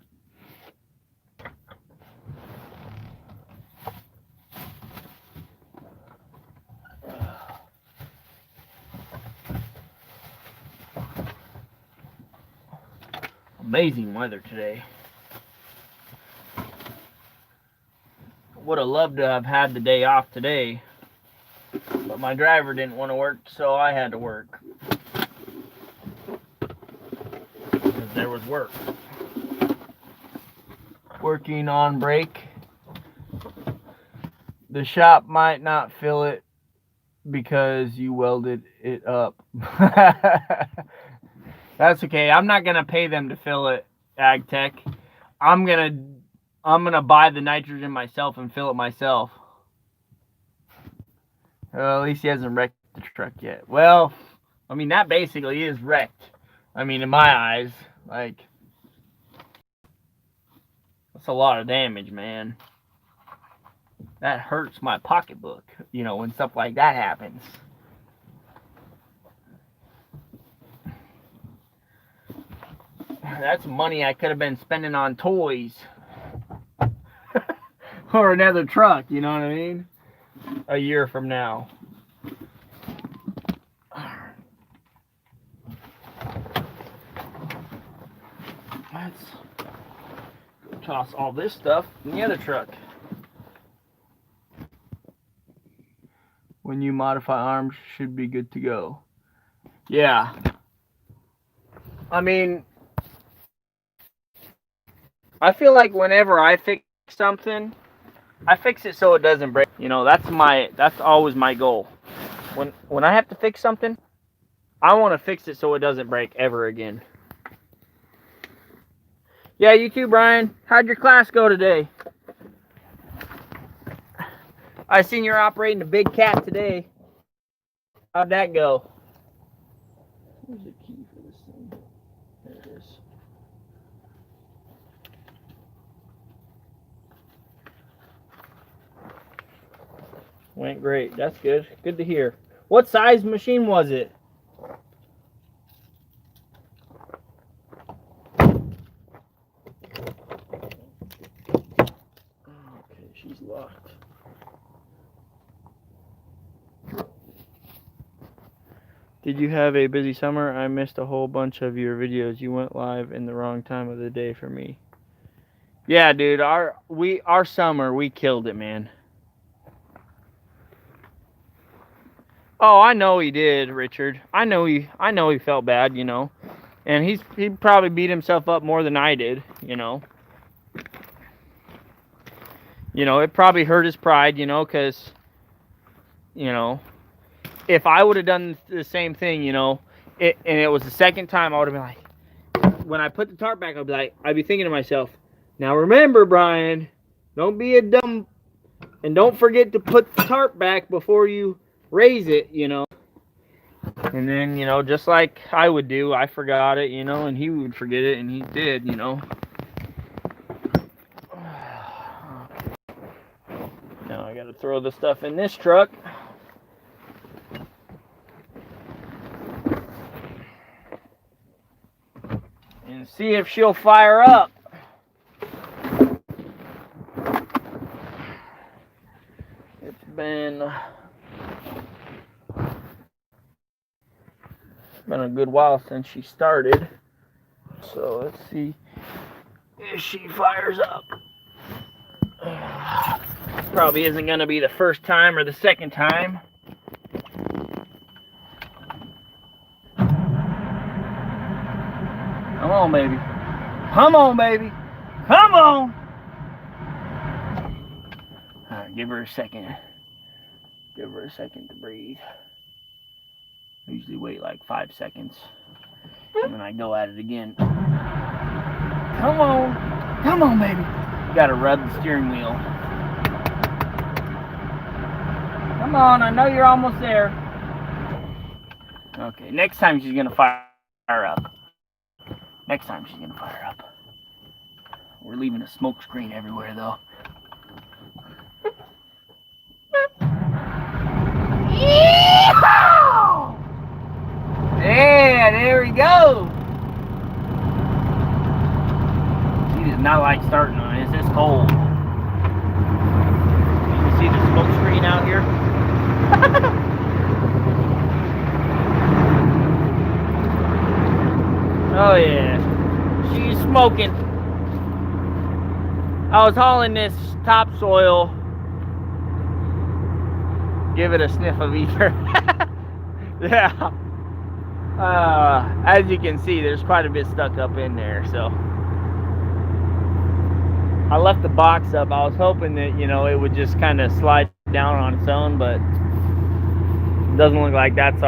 Amazing weather today. Would have loved to have had the day off today, but my driver didn't want to work, so I had to work. Because there was work. Working on break. The shop might not fill it because you welded it up. That's okay. I'm not gonna pay them to fill it, Ag Tech. I'm gonna buy the nitrogen myself and fill it myself. Well, at least he hasn't wrecked the truck yet. Well, I mean, that basically is wrecked. I mean, in my eyes, like, that's a lot of damage, man. That hurts my pocketbook, you know, when stuff like that happens. That's money I could have been spending on toys. Or another truck, you know what I mean? A year from now. Let's go toss all this stuff in the other truck. When you modify arms, should be good to go. Yeah. I mean, I feel like whenever I fix something, I fix it so it doesn't break. You know, that's always my goal. When I have to fix something, I want to fix it so it doesn't break ever again. Yeah, you too, Brian. How'd your class go today? I seen you're operating a big cat today. How'd that go? Where's the key for this thing? There it is. Went great. That's good. Good to hear. What size machine was it? Okay, she's locked. Did you have a busy summer? I missed a whole bunch of your videos. You went live in the wrong time of the day for me. Yeah, dude, our summer, we killed it, man. Oh, I know he did, Richard. I know he felt bad, you know. And he probably beat himself up more than I did, you know. You know, it probably hurt his pride, you know, cuz you know, if I would have done the same thing, you know, and it was the second time, I would have been like, when I put the tarp back, I'd be thinking to myself, now remember, Brian, don't be a dumb, and don't forget to put the tarp back before you raise it, you know. And then, you know, just like I would do, I forgot it, you know, and he would forget it, and he did, you know. Now I gotta throw the stuff in this truck. And see if she'll fire up. It's been a good while since she started. So let's see if she fires up. Probably isn't going to be the first time or the second time. Come on, baby. Come on, baby. Come on. All right, give her a second. Give her a second to breathe. I usually wait like 5 seconds. And then I go at it again. Come on. Come on, baby. You gotta rub the steering wheel. Come on, I know you're almost there. Okay, next time she's gonna fire up. Next time she's gonna fire up. We're leaving a smoke screen everywhere though. Yeehaw! Yeah, there we go. She does not like starting on it. It's cold. You can see the smoke screen out here. Oh yeah, she's smoking. I was hauling this topsoil. Give it a sniff of ether. Yeah. As you can see, there's quite a bit stuck up in there, so I left the box up. I was hoping that, you know, it would just kind of slide down on its own, but it doesn't look like that's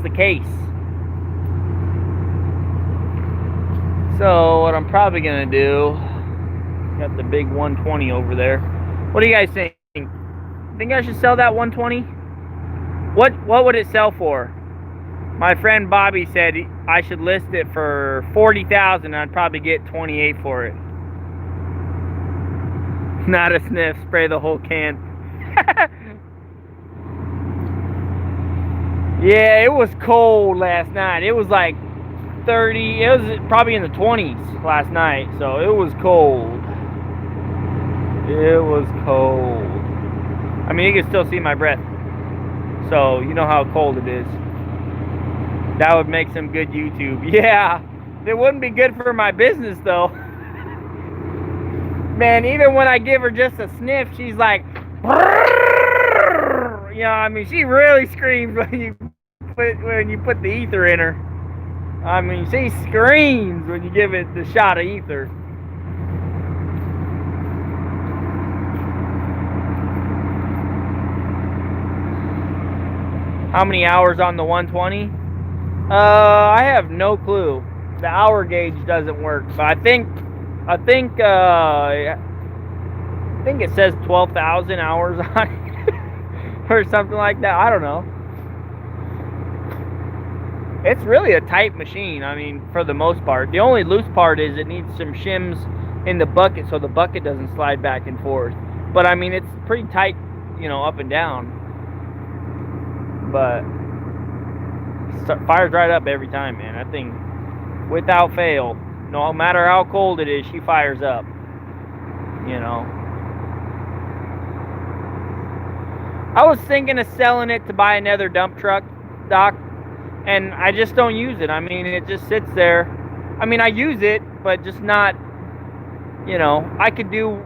the case. So what I'm probably gonna do, got the big 120 over there. What do you guys think? Think I should sell that 120? What would it sell for? My friend Bobby said I should list it for $40,000 and I'd probably get 28 for it. Not a sniff, spray the whole can. Yeah, it was cold last night. It was like 30. It was probably in the 20s last night, so it was cold. It was cold. I mean, you can still see my breath. So, you know how cold it is. That would make some good YouTube. Yeah, it wouldn't be good for my business, though. Man, even when I give her just a sniff, she's like, you know, I mean, she really screams when you put the ether in her. I mean, she screams when you give it the shot of ether. How many hours on the 120? I have no clue. The hour gauge doesn't work, but I think it says 12,000 hours on it or something like that. I don't know. It's really a tight machine, I mean, for the most part. The only loose part is it needs some shims in the bucket so the bucket doesn't slide back and forth. But I mean, it's pretty tight, you know, up and down. But fires right up every time, man. That thing, without fail, no matter how cold it is, she fires up. You know. I was thinking of selling it to buy another dump truck, Doc, and I just don't use it. I mean, it just sits there. I mean, I use it, but just not, you know, I could use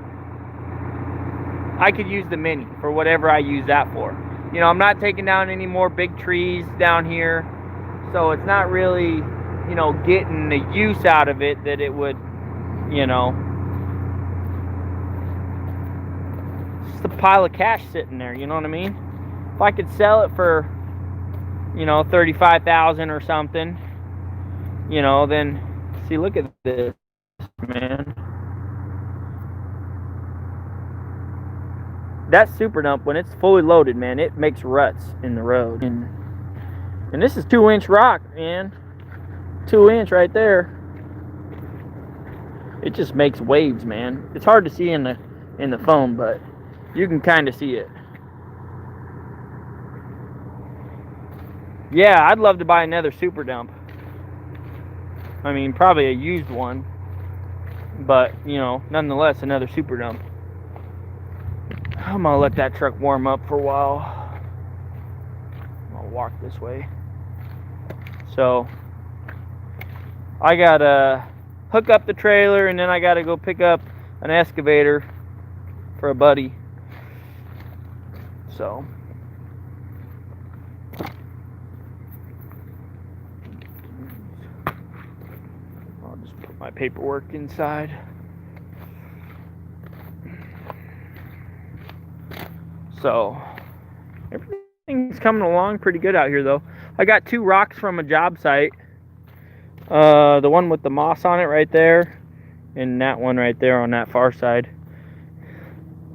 the Mini for whatever I use that for. You know, I'm not taking down any more big trees down here, so it's not really, you know, getting the use out of it that it would, you know. It's just a pile of cash sitting there, you know what I mean? If I could sell it for, you know, 35,000 or something, you know, then see, look at this, man. That super dump, when it's fully loaded, man, it makes ruts in the road. And this is 2-inch rock, man. 2-inch right there. It just makes waves, man. It's hard to see in the phone, but you can kind of see it. Yeah, I'd love to buy another super dump. I mean, probably a used one, but, you know, nonetheless, another super dump. I'm gonna let that truck warm up for a while. I'll walk this way. So, I gotta hook up the trailer, and then I gotta go pick up an excavator for a buddy. So, I'll just put my paperwork inside. So, everything's coming along pretty good out here, though. I got 2 rocks from a job site. The one with the moss on it right there, and that one right there on that far side.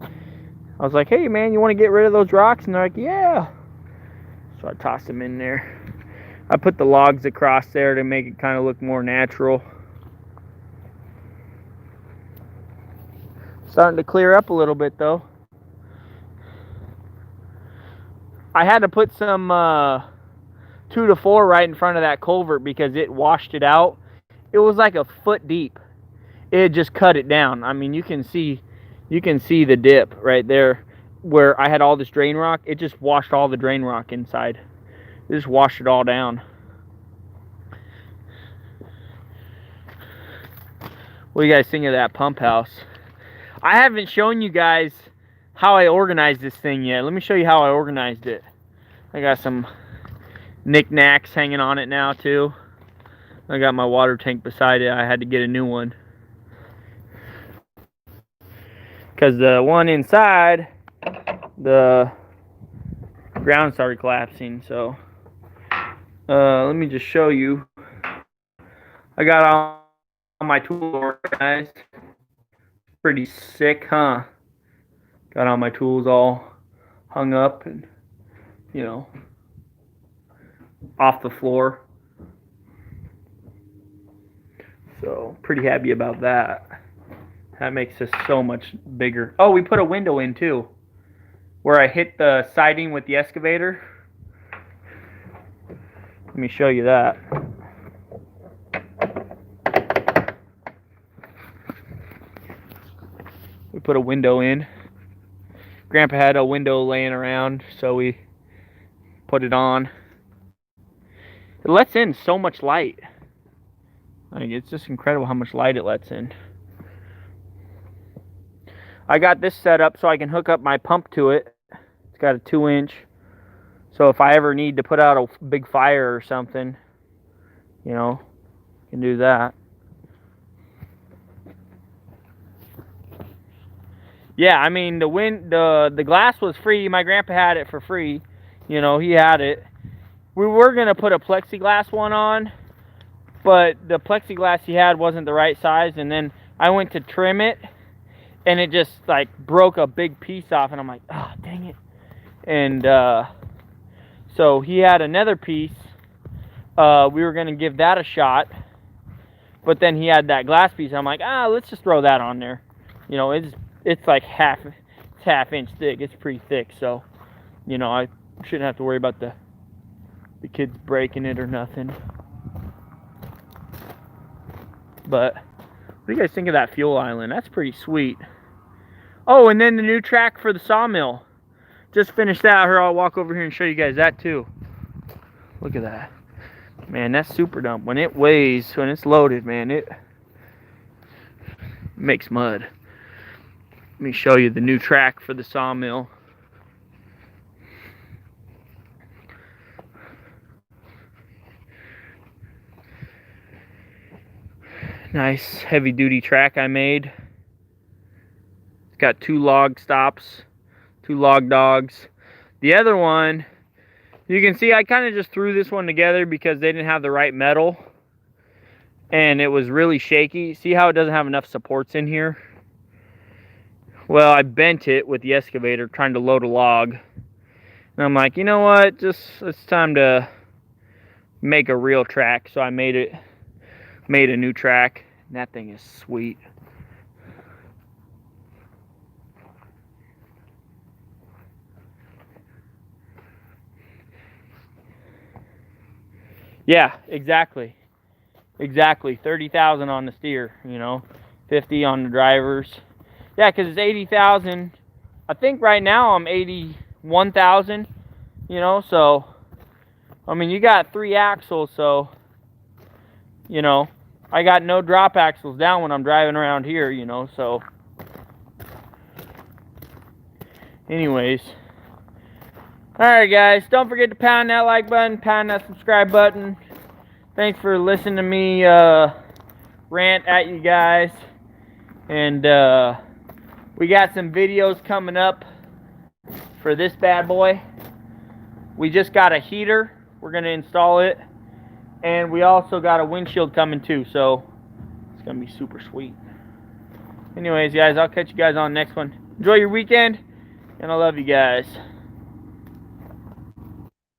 I was like, hey, man, you want to get rid of those rocks? And they're like, yeah. So I tossed them in there. I put the logs across there to make it kind of look more natural. Starting to clear up a little bit, though. I had to put some 2 to 4 right in front of that culvert because it washed it out. It was like a foot deep. It just cut it down. I mean, you can see the dip right there where I had all this drain rock. It just washed all the drain rock inside. It just washed it all down. What do you guys think of that pump house? I haven't shown you guys how I organized this thing yet. Let me show you how I organized it. I got some knickknacks hanging on it now too. I got my water tank beside it. I had to get a new one because the one inside, the ground started collapsing. So let me just show you. I got all my tools organized. Pretty sick, huh? Got all my tools all hung up and, you know, off the floor. So, pretty happy about that. That makes this so much bigger. Oh, we put a window in too, where I hit the siding with the excavator. Let me show you that. put a window in. Grandpa had a window laying around, so we put it on. It lets in so much light. Like, it's just incredible how much light it lets in. I got this set up so I can hook up my pump to it. It's got a 2-inch. So if I ever need to put out a big fire or something, you know, can do that. Yeah, I mean, the glass was free. My grandpa had it for free. You know, he had it. We were going to put a plexiglass one on, but the plexiglass he had wasn't the right size, and then I went to trim it, and it just, like, broke a big piece off, and I'm like, oh, dang it. And so he had another piece. We were going to give that a shot, but then he had that glass piece, and I'm like, let's just throw that on there. You know, it's like half inch thick. It's pretty thick, so, you know, I shouldn't have to worry about the kids breaking it or nothing. But what do you guys think of that fuel island? That's pretty sweet. Oh, and then the new track for the sawmill. Just finished that. Here, I'll walk over here and show you guys that too. Look at that. Man, that's super dump. When it weighs, when it's loaded, man, it makes mud. Let me show you the new track for the sawmill. Nice heavy duty track I made. It's got 2 log stops, 2 log dogs. The other one, you can see I kind of just threw this one together because they didn't have the right metal. And it was really shaky. See how it doesn't have enough supports in here? Well, I bent it with the excavator trying to load a log. And I'm like, you know what? It's time to make a real track. So I made a new track, and that thing is sweet. Yeah, exactly. 30,000 on the steer, you know, 50 on the drivers. Yeah, because it's 80,000. I think right now I'm 81,000, you know, so, I mean, you got 3 axles, so, you know, I got no drop axles down when I'm driving around here, you know, so. Anyways. Alright, guys, don't forget to pound that like button, pound that subscribe button. Thanks for listening to me rant at you guys. And we got some videos coming up for this bad boy. We just got a heater. We're going to install it. And we also got a windshield coming too, so it's going to be super sweet. Anyways, guys, I'll catch you guys on the next one. Enjoy your weekend, and I love you guys.